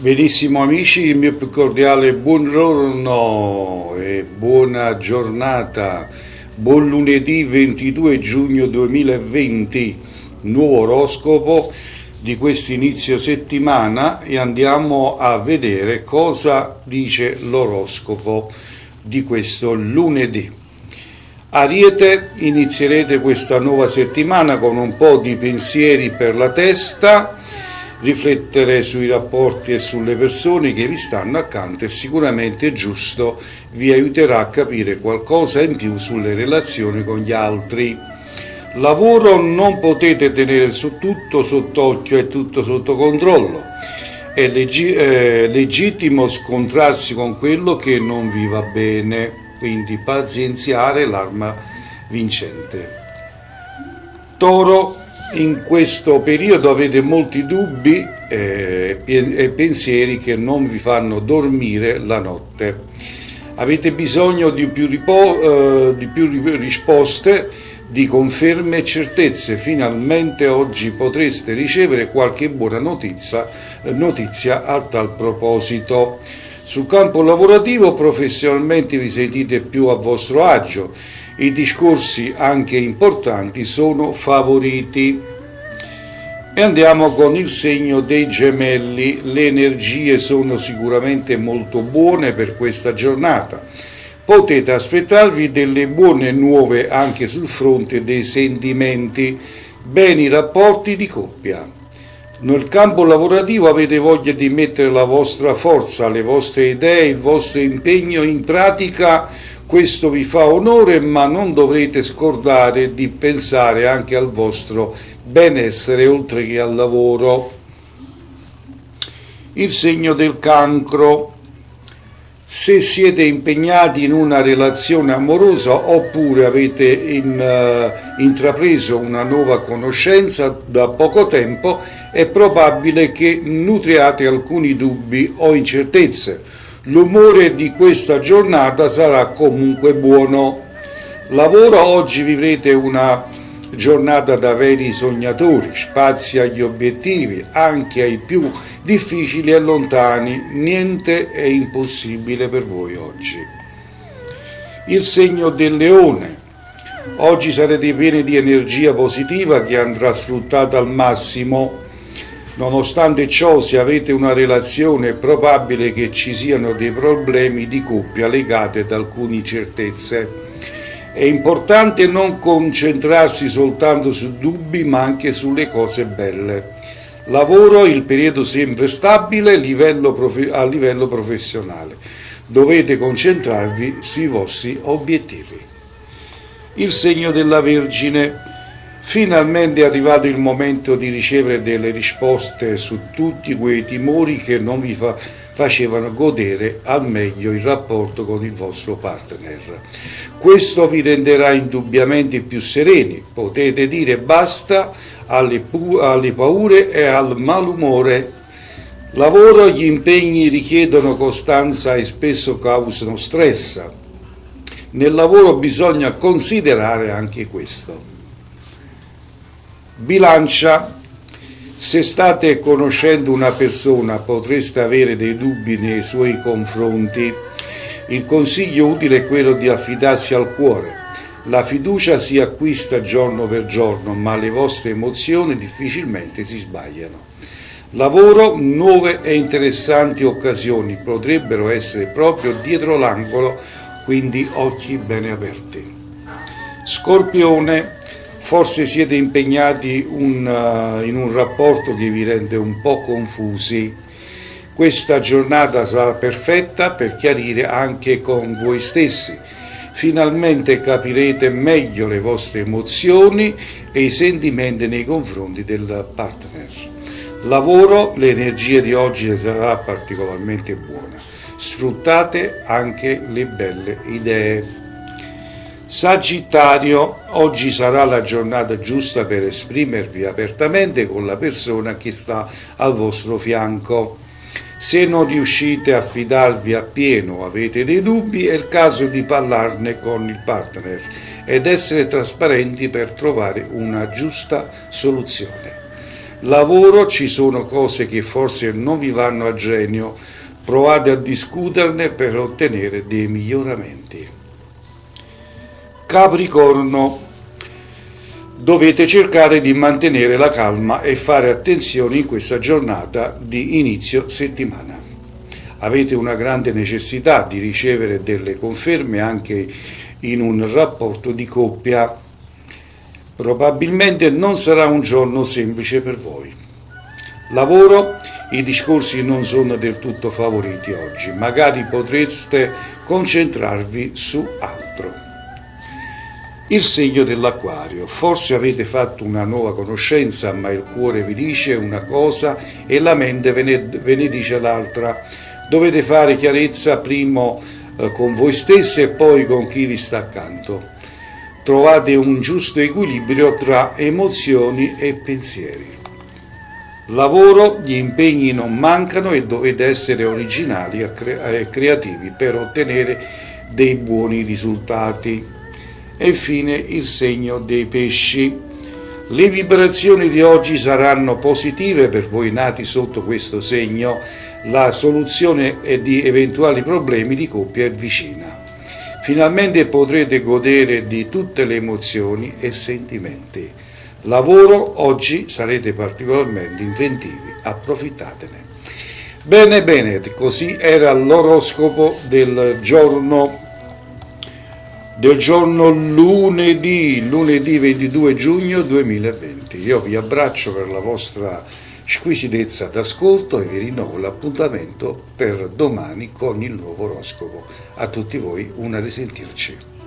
Benissimo amici, il mio più cordiale buongiorno e buona giornata. Buon lunedì 22 giugno 2020, nuovo oroscopo di questo inizio settimana e andiamo a vedere cosa dice l'oroscopo di questo lunedì. Ariete, inizierete questa nuova settimana con un po' di pensieri per la testa. Riflettere sui rapporti e sulle persone che vi stanno accanto è sicuramente giusto, vi aiuterà a capire qualcosa in più sulle relazioni con gli altri. Lavoro, non potete tenere su tutto sott'occhio e tutto sotto controllo. È legittimo scontrarsi con quello che non vi va bene, quindi pazienziare l'arma vincente. Toro, in questo periodo avete molti dubbi e pensieri che non vi fanno dormire la notte. Avete bisogno di più risposte, di conferme e certezze. Finalmente oggi potreste ricevere qualche buona notizia a tal proposito. Sul campo lavorativo, professionalmente vi sentite più a vostro agio. I discorsi, anche importanti, sono favoriti. E andiamo con il segno dei Gemelli. Le energie sono sicuramente molto buone per questa giornata. Potete aspettarvi delle buone nuove anche sul fronte dei sentimenti, beni rapporti di coppia. Nel campo lavorativo avete voglia di mettere la vostra forza, le vostre idee, il vostro impegno in pratica. Questo vi fa onore, ma non dovrete scordare di pensare anche al vostro benessere oltre che al lavoro. Il segno del Cancro. Se siete impegnati in una relazione amorosa oppure avete intrapreso una nuova conoscenza da poco tempo, è probabile che nutriate alcuni dubbi o incertezze. L'umore di questa giornata sarà comunque buono. Lavoro, oggi vivrete una giornata da veri sognatori, spazi agli obiettivi, anche ai più difficili e lontani. Niente è impossibile per voi oggi. Il segno del Leone. Oggi sarete pieni di energia positiva che andrà sfruttata al massimo. Nonostante ciò, se avete una relazione, è probabile che ci siano dei problemi di coppia legati ad alcune incertezze. È importante non concentrarsi soltanto su dubbi, ma anche sulle cose belle. Lavoro, il periodo sembra stabile a livello professionale. Dovete concentrarvi sui vostri obiettivi. Il segno della Vergine. Finalmente è arrivato il momento di ricevere delle risposte su tutti quei timori che non vi facevano godere al meglio il rapporto con il vostro partner. Questo vi renderà indubbiamente più sereni. Potete dire basta alle paure e al malumore. Lavoro, gli impegni richiedono costanza e spesso causano stress. Nel lavoro bisogna considerare anche questo. Bilancia, se state conoscendo una persona potreste avere dei dubbi nei suoi confronti. Il consiglio utile è quello di affidarsi al cuore. La fiducia si acquista giorno per giorno, ma le vostre emozioni difficilmente si sbagliano. Lavoro, nuove e interessanti occasioni potrebbero essere proprio dietro l'angolo, quindi occhi bene aperti. Scorpione, forse siete impegnati in un rapporto che vi rende un po' confusi. Questa giornata sarà perfetta per chiarire anche con voi stessi. Finalmente capirete meglio le vostre emozioni e i sentimenti nei confronti del partner. Lavoro, l'energia di oggi sarà particolarmente buona. Sfruttate anche le belle idee. Sagittario, oggi sarà la giornata giusta per esprimervi apertamente con la persona che sta al vostro fianco. Se non riuscite a fidarvi appieno, avete dei dubbi, è il caso di parlarne con il partner ed essere trasparenti per trovare una giusta soluzione. Lavoro, ci sono cose che forse non vi vanno a genio, provate a discuterne per ottenere dei miglioramenti. Capricorno, dovete cercare di mantenere la calma e fare attenzione in questa giornata di inizio settimana. Avete una grande necessità di ricevere delle conferme anche in un rapporto di coppia. Probabilmente non sarà un giorno semplice per voi. Lavoro, i discorsi non sono del tutto favoriti oggi, magari potreste concentrarvi su altro. Il segno dell'Acquario, forse avete fatto una nuova conoscenza, ma il cuore vi dice una cosa e la mente ve ne dice l'altra. Dovete fare chiarezza prima con voi stessi e poi con chi vi sta accanto. Trovate un giusto equilibrio tra emozioni e pensieri. Lavoro, gli impegni non mancano e dovete essere originali e creativi per ottenere dei buoni risultati. E infine il segno dei pesci. Le vibrazioni di oggi saranno positive per voi nati sotto questo segno. La soluzione di eventuali problemi di coppia è vicina. Finalmente potrete godere di tutte le emozioni e sentimenti. Lavoro, oggi sarete particolarmente inventivi, approfittatene. Bene, bene, così era l'oroscopo del giorno lunedì 22 giugno 2020. Io vi abbraccio per la vostra squisitezza d'ascolto e vi rinnovo l'appuntamento per domani con il nuovo oroscopo. A tutti voi una risentirci.